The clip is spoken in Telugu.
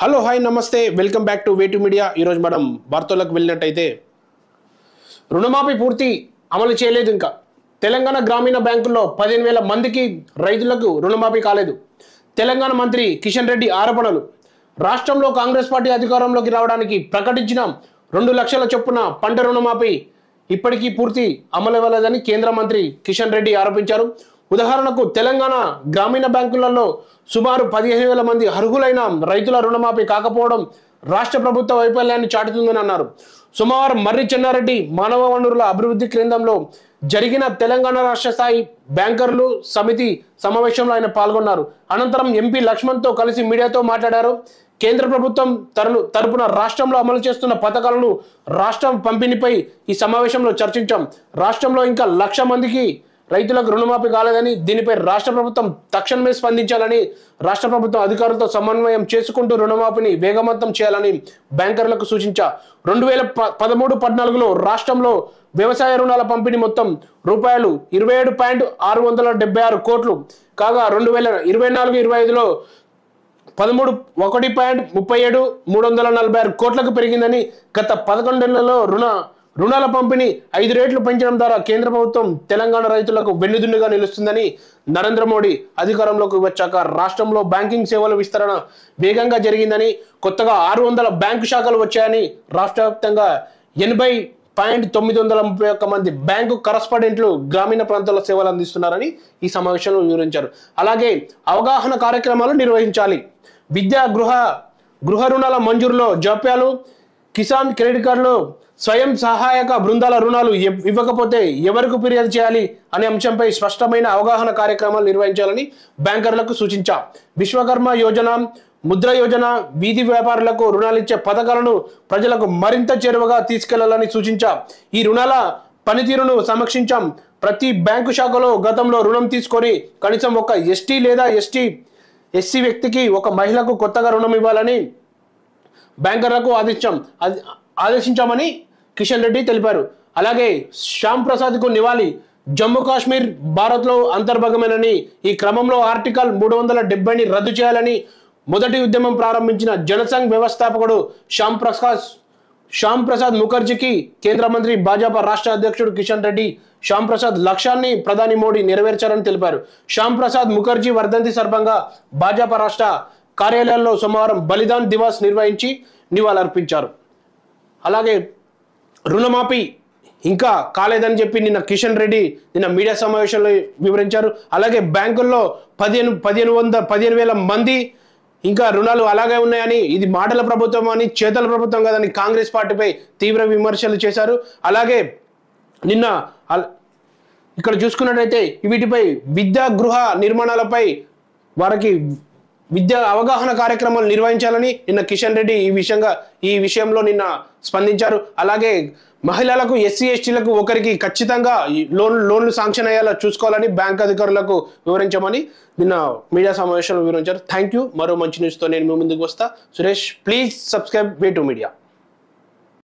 హలో హాయ్ నమస్తే వెల్కమ్ బ్యాక్ టు వేటు మీడియా। ఈరోజు మనం వార్తలకు వెళ్ళినట్టయితే రుణమాఫీ పూర్తి అమలు చేయలేదు। ఇంకా తెలంగాణ గ్రామీణ బ్యాంకుల్లో 15,000 మందికి రైతులకు రుణమాఫీ కాలేదు। తెలంగాణ మంత్రి కిషన్ రెడ్డి ఆరోపణలు। రాష్ట్రంలో కాంగ్రెస్ పార్టీ అధికారంలోకి రావడానికి ప్రకటించిన 2 లక్షల చొప్పున పంట రుణమాఫీ ఇప్పటికీ పూర్తి అమలు అవ్వలేదని కేంద్ర మంత్రి కిషన్ రెడ్డి ఆరోపించారు। ఉదాహరణకు తెలంగాణ గ్రామీణ బ్యాంకులలో సుమారు 15,000 మంది అర్హులైన రైతుల రుణమాఫీ కాకపోవడం రాష్ట్ర ప్రభుత్వ వైఫల్యాన్ని చాటుతుందని అన్నారు। సోమవారం మర్రి చెన్నారెడ్డి మానవ వనరుల అభివృద్ధి కేంద్రంలో జరిగిన తెలంగాణ రాష్ట్ర స్థాయి బ్యాంకర్లు సమితి సమావేశంలో ఆయన పాల్గొన్నారు। అనంతరం ఎంపీ లక్ష్మణ్తో కలిసి మీడియాతో మాట్లాడారు। కేంద్ర ప్రభుత్వం తరపున రాష్ట్రంలో అమలు చేస్తున్న పథకాలను రాష్ట్రం పంపిణీపై ఈ సమావేశంలో చర్చించాం। రాష్ట్రంలో ఇంకా 1,00,000 మందికి రైతులకు రుణమాఫీ కాలేదని, దీనిపై రాష్ట్ర ప్రభుత్వం తక్షణమే స్పందించాలని, రాష్ట్ర ప్రభుత్వం అధికారులతో సమన్వయం చేసుకుంటూ రుణమాఫీని వేగవంతం చేయాలని బ్యాంకర్లకు సూచించా। 2013-14లో రాష్ట్రంలో వ్యవసాయ రుణాల పంపిణీ మొత్తం రూపాయలు 27.676 కోట్లు కాగా 2024-25లో 131.37 కోట్లకు పెరిగిందని, గత 11 ఏళ్లలో రుణాల పంపిణీ 5 రెట్లు పెంచడం ద్వారా కేంద్ర ప్రభుత్వం తెలంగాణ రైతులకు వెన్నుదన్నుగా నిలుస్తుందని, నరేంద్ర మోడీ అధికారంలోకి వచ్చాక రాష్ట్రంలో బ్యాంకింగ్ సేవల విస్తరణ వేగంగా జరిగిందని, కొత్తగా 600 బ్యాంకు శాఖలు వచ్చాయని, రాష్ట్ర వ్యాప్తంగా 80.931 మంది బ్యాంకు కరస్పాండెంట్లు గ్రామీణ ప్రాంతాల్లో సేవలు అందిస్తున్నారని ఈ సమావేశంలో వివరించారు। అలాగే అవగాహన కార్యక్రమాలు నిర్వహించాలి, విద్యా గృహ రుణాల మంజూరులో జాప్యాలు, కిసాన్ క్రెడిట్ కార్డులో స్వయం సహాయక బృందాల రుణాలు ఇవ్వకపోతే ఎవరికి ఫిర్యాదు చేయాలి అనే అంశంపై స్పష్టమైన అవగాహన కార్యక్రమాలు నిర్వహించాలని బ్యాంకర్లకు సూచించా। విశ్వకర్మ యోజన, ముద్ర యోజన, వీధి వ్యాపారులకు రుణాలిచ్చే పథకాలను ప్రజలకు మరింత చేరువగా తీసుకెళ్లాలని సూచించా। ఈ రుణాల పనితీరును సమీక్షించాం। ప్రతి బ్యాంకు శాఖలో గతంలో రుణం తీసుకొని కనీసం ఒక ఎస్టీ లేదా ఎస్సీ వ్యక్తికి, ఒక మహిళకు కొత్తగా రుణం ఇవ్వాలని బ్యాంకర్లకు ఆదేశించామని కిషన్ రెడ్డి తెలిపారు। అలాగే శ్యామ్ ప్రసాద్కు నివాళి, జమ్మూ కాశ్మీర్ భారత్లో అంతర్భాగమేనని, ఈ క్రమంలో ఆర్టికల్ 370ని రద్దు చేయాలని మొదటి ఉద్యమం ప్రారంభించిన జనసంఘ్ వ్యవస్థాపకుడు శ్యామ్ ప్రసాద్ ముఖర్జీకి కేంద్ర మంత్రి భాజపా రాష్ట్ర అధ్యక్షుడు కిషన్ రెడ్డి శ్యామ్ ప్రసాద్ లక్ష్యాన్ని ప్రధాని మోడీ నెరవేర్చారని తెలిపారు। శ్యామ్ ప్రసాద్ ముఖర్జీ వర్ధంతి సందర్భంగా భాజపా రాష్ట్ర కార్యాలయాల్లో సోమవారం బలిదాన్ దివాస్ నిర్వహించి నివాళులర్పించారు। అలాగే రుణమాఫీ ఇంకా కాలేదని చెప్పి నిన్న కిషన్ రెడ్డి మీడియా సమావేశంలో వివరించారు। అలాగే బ్యాంకుల్లో 15,000 మంది ఇంకా రుణాలు అలాగే ఉన్నాయని, ఇది మాటల ప్రభుత్వం అని, చేతల ప్రభుత్వం కాదని కాంగ్రెస్ పార్టీపై తీవ్ర విమర్శలు చేశారు। అలాగే నిన్న ఇక్కడ చూసుకున్నట్టయితే వీటిపై విద్యా గృహ నిర్మాణాలపై వారికి విద్యా అవగాహన కార్యక్రమాలు నిర్వహించాలని నిన్న కిషన్ రెడ్డి ఈ విషయంలో నిన్న స్పందించారు। అలాగే మహిళలకు, ఎస్సీ ఎస్టీలకు ఒకరికి ఖచ్చితంగా లోన్లు శాంక్షన్ అయ్యేలా చూసుకోవాలని బ్యాంక్ అధికారులకు వివరించామని నిన్న మీడియా సమావేశంలో వివరించారు। Thank you. మరో మంచి న్యూస్తో నేను మీ ముందుకు వస్తా। Suresh, please subscribe way to media.